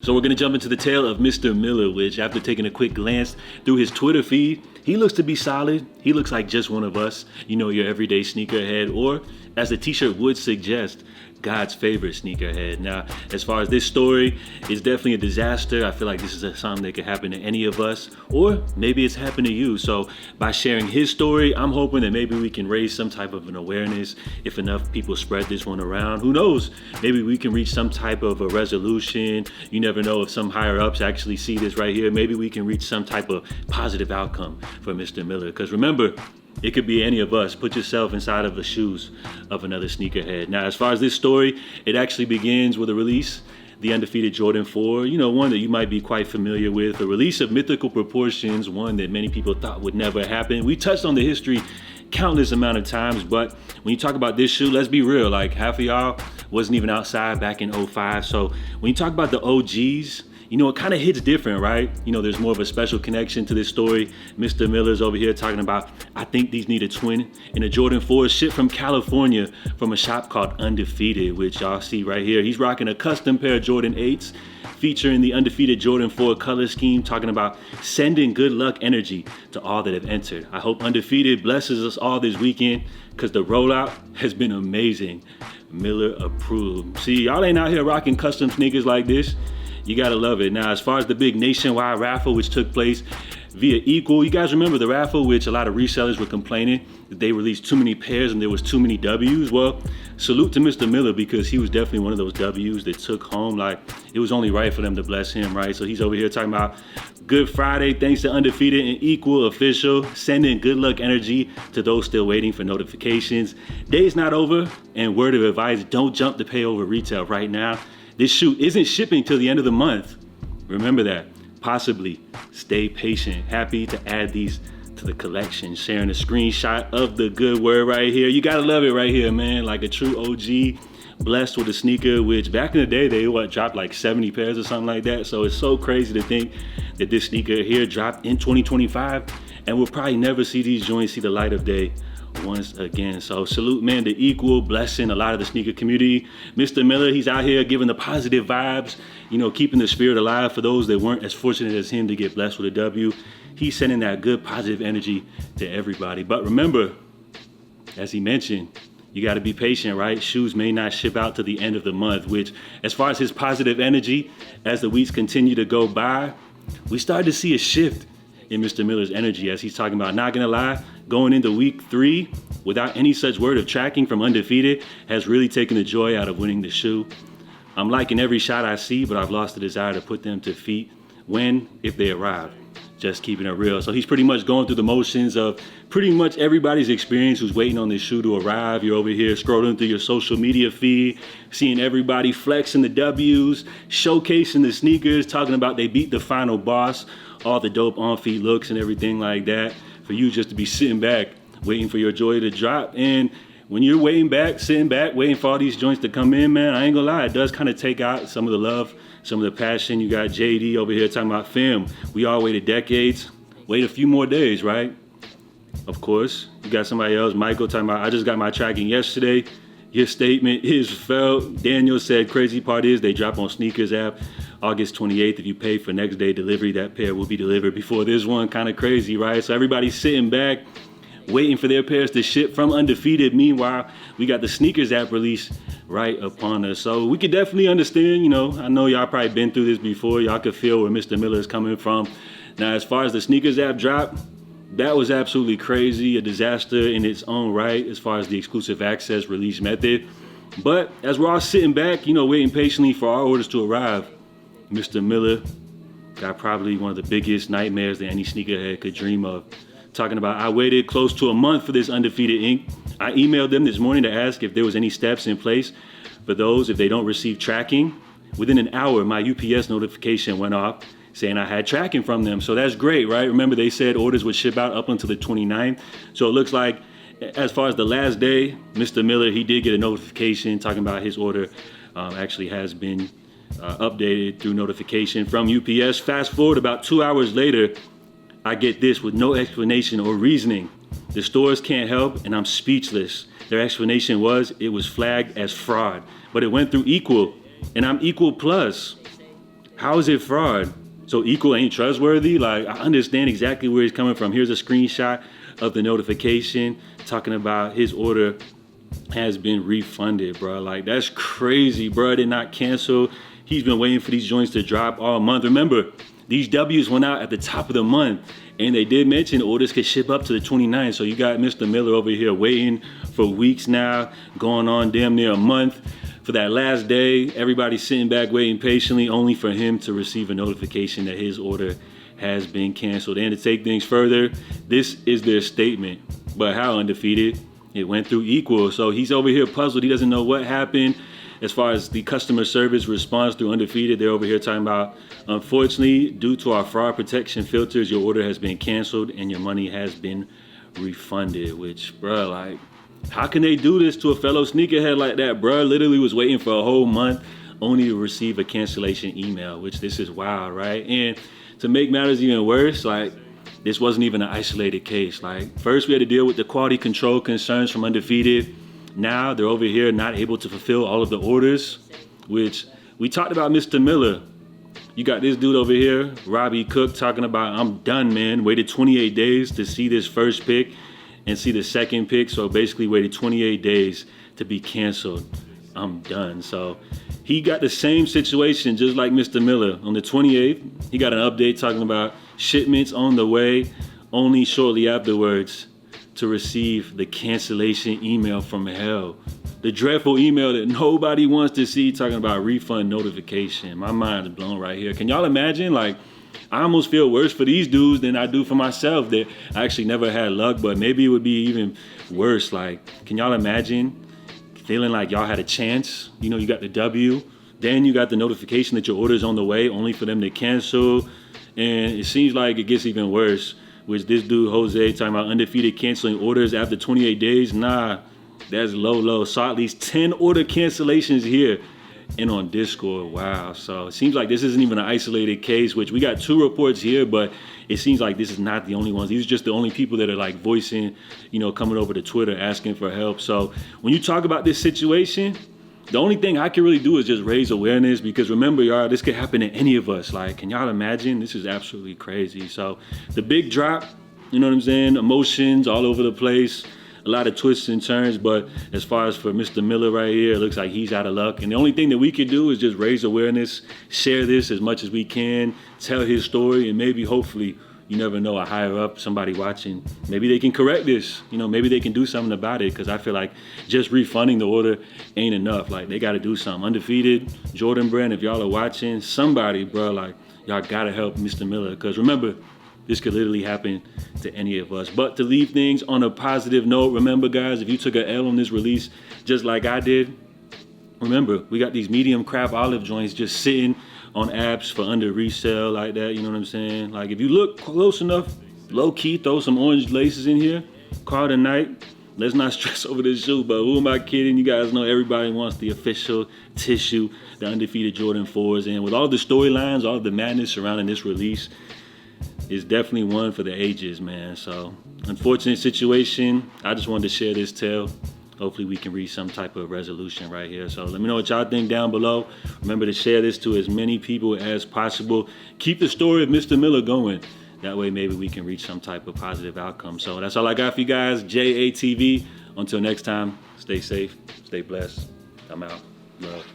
So we're going to jump into the tale of Mr. Miller, which after taking a quick glance through his Twitter feed, he looks to be solid. He looks like just one of us, your everyday sneakerhead, or as the t-shirt would suggest, God's favorite sneakerhead. Now, as far as this story, it's definitely a disaster. I feel like this is something that could happen to any of us, or maybe it's happened to you. So by sharing his story, I'm hoping that maybe we can raise some type of an awareness. If enough people spread this one around, who knows? Maybe we can reach some type of a resolution. You never know if some higher ups actually see this right here. Maybe we can reach some type of positive outcome for Mr. Miller. Because remember, it could be any of us. Put yourself inside of the shoes of another sneakerhead. Now, as far as this story, it actually begins with a release, the undefeated Jordan 4, one that you might be quite familiar with, a release of mythical proportions, one that many people thought would never happen. We touched on the history countless amount of times, but when you talk about this shoe, let's be real, like half of y'all wasn't even outside back in '05. So when you talk about the OGs, it kind of hits different, right? There's more of a special connection to this story. Mr. Miller's over here talking about, I think these need a twin. And a Jordan 4 shipped from California from a shop called Undefeated, which y'all see right here. He's rocking a custom pair of Jordan 8s featuring the undefeated Jordan 4 color scheme, talking about sending good luck energy to all that have entered. I hope Undefeated blesses us all this weekend because the rollout has been amazing. Miller approved. See, y'all ain't out here rocking custom sneakers like this. You gotta love it. Now, as far as the big nationwide raffle, which took place via Equal, you guys remember the raffle, which a lot of resellers were complaining that they released too many pairs and there was too many W's. Well, salute to Mr. Miller because he was definitely one of those W's that took home. Like, it was only right for them to bless him, right? So he's over here talking about Good Friday, thanks to Undefeated and Equal official, sending good luck energy to those still waiting for notifications. Day's not over, and word of advice, don't jump to pay over retail right now. This shoe isn't shipping till the end of the month. Remember that. Possibly. Stay patient. Happy to add these to the collection. Sharing a screenshot of the good word right here. You gotta love it right here, man. Like a true OG. Blessed with a sneaker, which back in the day, they dropped like 70 pairs or something like that. So it's so crazy to think that this sneaker here dropped in 2025. And we'll probably never see these joints see the light of day once again. So salute, man, to Equal, blessing a lot of the sneaker community. Mr. Miller, he's out here giving the positive vibes, keeping the spirit alive for those that weren't as fortunate as him to get blessed with a W. He's sending that good positive energy to everybody. But remember, as he mentioned, you got to be patient, right? Shoes may not ship out to the end of the month, which as far as his positive energy, as the weeks continue to go by, we started to see a shift in Mr. Miller's energy as he's talking about, not gonna lie, going into week 3 without any such word of tracking from Undefeated has really taken the joy out of winning the shoe. I'm liking every shot I see, but I've lost the desire to put them to feet if they arrive. Just keeping it real. So he's pretty much going through the motions of pretty much everybody's experience who's waiting on this shoe to arrive. You're over here scrolling through your social media feed, seeing everybody flexing the W's, showcasing the sneakers, talking about they beat the final boss, all the dope on-feet looks and everything like that. For you just to be sitting back, waiting for your joy to drop. And when you're sitting back, waiting for all these joints to come in, man, I ain't gonna lie, it does kind of take out some of the love, some of the passion. You got JD over here talking about fam. We all waited decades. Wait a few more days, right? Of course. You got somebody else, Michael, talking about, I just got my tracking yesterday. Your statement is felt. Daniel said, crazy part is they drop on Sneakers app August 28th. If you pay for next day delivery, that pair will be delivered before this one. Kind of crazy, right? So everybody's sitting back, waiting for their pairs to ship from Undefeated. Meanwhile, we got the Sneakers app release right upon us. So we could definitely understand, I know y'all probably been through this before. Y'all could feel where Mr. Miller is coming from. Now, as far as the Sneakers app drop, that was absolutely crazy, a disaster in its own right as far as the exclusive access release method. But as we're all sitting back, waiting patiently for our orders to arrive, Mr. Miller got probably one of the biggest nightmares that any sneakerhead could dream of. Talking about, I waited close to a month for this Undefeated ink. I emailed them this morning to ask if there was any steps in place for those if they don't receive tracking. Within an hour, my UPS notification went off saying I had tracking from them. So that's great, right? Remember they said orders would ship out up until the 29th. So it looks like as far as the last day, Mr. Miller, he did get a notification talking about his order actually has been updated through notification from UPS. Fast forward about 2 hours later, I get this with no explanation or reasoning. The stores can't help and I'm speechless. Their explanation was it was flagged as fraud, but it went through Equal and I'm Equal Plus. How is it fraud? So Equal ain't trustworthy? Like, I understand exactly where he's coming from. Here's a screenshot of the notification talking about his order has been refunded, bro. Like, that's crazy, bro. Did not cancel. He's been waiting for these joints to drop all month. Remember, these W's went out at the top of the month, and they did mention orders could ship up to the 29th. So you got Mr. Miller over here waiting for weeks now, going on damn near a month. For that last day, everybody's sitting back waiting patiently, only for him to receive a notification that his order has been canceled. And to take things further, this is their statement. But how undefeated? It went through Equal. So he's over here puzzled. He doesn't know what happened. As far as the customer service response through Undefeated, they're over here talking about, unfortunately, due to our fraud protection filters, your order has been canceled and your money has been refunded. Which, bro, like, how can they do this to a fellow sneakerhead like that, bro? Literally was waiting for a whole month only to receive a cancellation email, which this is wild, right? And to make matters even worse, like, this wasn't even an isolated case. Like, first we had to deal with the quality control concerns from Undefeated. Now they're over here not able to fulfill all of the orders, which we talked about Mr. Miller. You got this dude over here, Robbie Cook, talking about, I'm done, man. Waited 28 days to see this first pick and see the second pick. So basically waited 28 days to be canceled. I'm done. So he got the same situation just like Mr. Miller. On the 28th, he got an update talking about shipments on the way, only shortly afterwards to receive the cancellation email from hell. The dreadful email that nobody wants to see, talking about refund notification. My mind is blown right here. Can y'all imagine? Like, I almost feel worse for these dudes than I do for myself that I actually never had luck, but maybe it would be even worse. Like, can y'all imagine feeling like y'all had a chance? You know, you got the W, then you got the notification that your order's on the way, only for them to cancel. And it seems like it gets even worse, which this dude, Jose, talking about Undefeated canceling orders after 28 days. Nah, that's low. Saw at least 10 order cancellations here and on Discord. Wow. So it seems like this isn't even an isolated case, which we got 2 reports here, but it seems like this is not the only ones. These are just the only people that are like voicing, you know, coming over to Twitter asking for help. So when you talk about this situation, the only thing I can really do is just raise awareness, because remember, y'all, this could happen to any of us. Like, can y'all imagine? This is absolutely crazy. So the big drop, you know what I'm saying? Emotions all over the place, a lot of twists and turns. But as far as for Mr. Miller right here, it looks like he's out of luck. And the only thing that we can do is just raise awareness, share this as much as we can, tell his story, and maybe, hopefully, you never know, a higher up, somebody watching, maybe they can correct this. You know, maybe they can do something about it, because I feel like just refunding the order ain't enough. Like, they got to do something. Undefeated, Jordan Brand, if y'all are watching, somebody, bro, like, y'all got to help Mr. Miller, because remember, this could literally happen to any of us. But to leave things on a positive note, remember, guys, if you took an L on this release just like I did, remember, we got these medium craft olive joints just sitting on apps for under resale like that, you know what I'm saying? Like, if you look close enough, low key, throw some orange laces in here, call it a night. Let's not stress over this shoe, but who am I kidding? You guys know everybody wants the official tissue, the Undefeated Jordan 4s. And with all the storylines, all the madness surrounding this release, it's definitely one for the ages, man. So, unfortunate situation. I just wanted to share this tale. Hopefully we can reach some type of resolution right here. So let me know what y'all think down below. Remember to share this to as many people as possible. Keep the story of Mr. Miller going. That way maybe we can reach some type of positive outcome. So that's all I got for you guys. JATV. Until next time, stay safe, stay blessed. I'm out. Love.